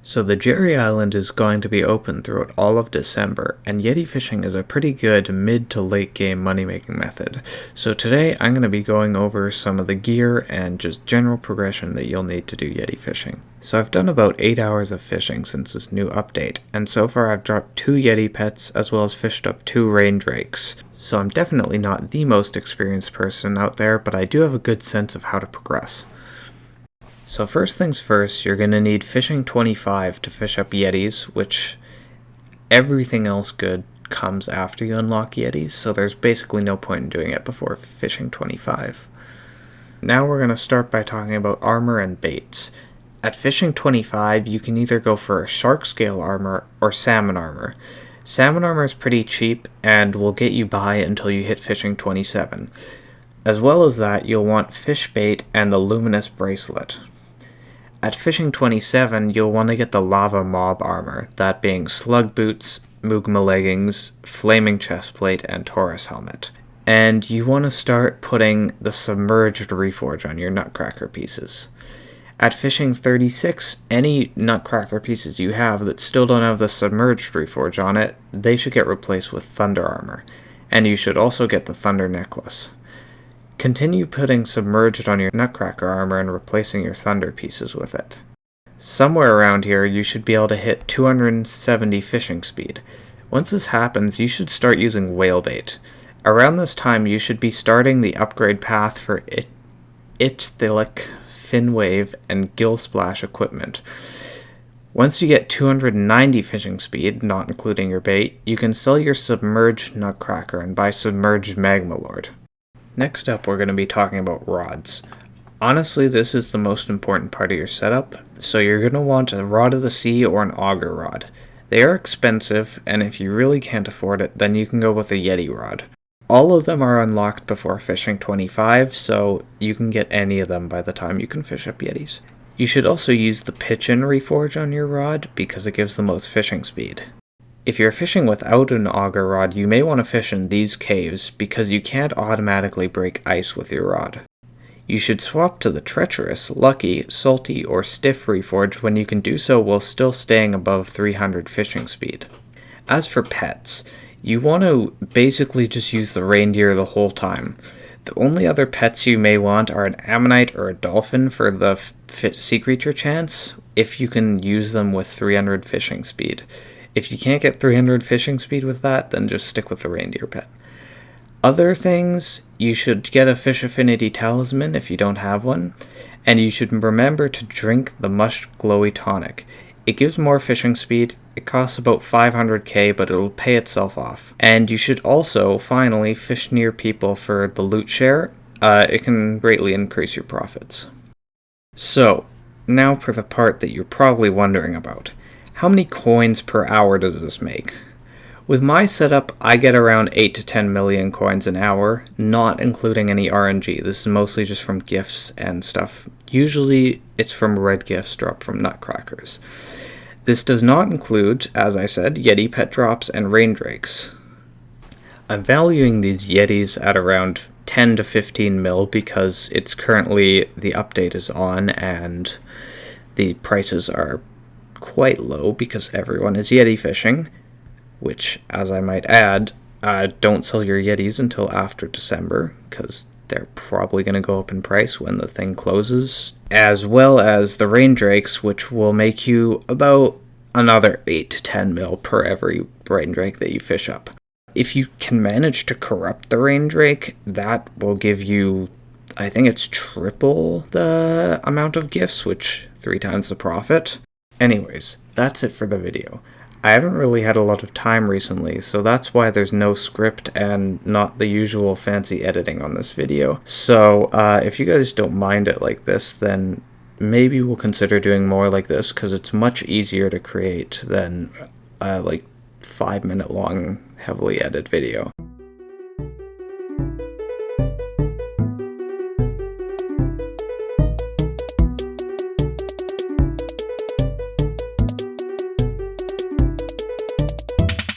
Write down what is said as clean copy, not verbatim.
So the Jerry Island is going to be open throughout all of December, and Yeti fishing is a pretty good mid to late game money making method. So today I'm going to be going over some of the gear and just general progression that you'll need to do Yeti fishing. So I've done about 8 hours of fishing since this new update, and so far I've dropped 2 Yeti pets as well as fished up 2 rain drakes. So I'm definitely not the most experienced person out there, but I do have a good sense of how to progress. So first things first, you're going to need fishing 25 to fish up Yetis, which everything else good comes after you unlock Yetis, so there's basically no point in doing it before fishing 25. Now we're going to start by talking about armor and baits. At fishing 25, you can either go for shark scale armor or salmon armor. Salmon armor is pretty cheap and will get you by until you hit fishing 27. As well as that, you'll want fish bait and the luminous bracelet. At fishing 27, you'll want to get the lava mob armor, that being slug boots, mugma leggings, flaming chestplate, and Taurus helmet. And you want to start putting the submerged reforge on your nutcracker pieces. At fishing 36, any nutcracker pieces you have that still don't have the submerged reforge on it, they should get replaced with thunder armor. And you should also get the thunder necklace. Continue putting submerged on your nutcracker armor and replacing your thunder pieces with it. Somewhere around here you should be able to hit 270 fishing speed. Once this happens, you should start using whale bait. Around this time you should be starting the upgrade path for Ichthilic, fin wave, and gill splash equipment. Once you get 290 fishing speed, not including your bait, you can sell your submerged nutcracker and buy submerged magma lord. Next up, we're going to be talking about rods. Honestly, this is the most important part of your setup, so you're going to want a rod of the sea or an auger rod. They are expensive, and if you really can't afford it, then you can go with a Yeti rod. All of them are unlocked before fishing 25, so you can get any of them by the time you can fish up Yetis. You should also use the pitch-in reforge on your rod because it gives the most fishing speed. If you're fishing without an auger rod, you may want to fish in these caves because you can't automatically break ice with your rod. You should swap to the treacherous, lucky, salty, or stiff reforge when you can do so while still staying above 300 fishing speed. As for pets, you want to basically just use the reindeer the whole time. The only other pets you may want are an ammonite or a dolphin for the sea creature chance, if you can use them with 300 fishing speed. If you can't get 300 fishing speed with that, then just stick with the reindeer pet. Other things, you should get a fish affinity talisman if you don't have one, and you should remember to drink the Mush Glowy Tonic. It gives more fishing speed, it costs about 500k, but it'll pay itself off. And you should also, finally, fish near people for the loot share. It can greatly increase your profits. So, now for the part that you're probably wondering about. How many coins per hour does this make? With my setup, I get around 8 to 10 million coins an hour, not including any RNG. This is mostly just from gifts and stuff. Usually, it's from red gifts dropped from nutcrackers. This does not include, as I said, Yeti pet drops and rain drakes. I'm valuing these Yetis at around 10 to 15 mil because it's currently, the update is on and the prices are quite low because everyone is Yeti fishing, which, as I might add, don't sell your Yetis until after December because they're probably going to go up in price when the thing closes, as well as the rain drakes, which will make you about another 8 to 10 mil per every rain drake that you fish up. If you can manage to corrupt the rain drake, that will give you, I think it's triple the amount of gifts, which 3 times the profit. Anyways, that's it for the video. I haven't really had a lot of time recently, so that's why there's no script and not the usual fancy editing on this video. So, if you guys don't mind it like this, then maybe we'll consider doing more like this, because it's much easier to create than, 5-minute long, heavily edited video.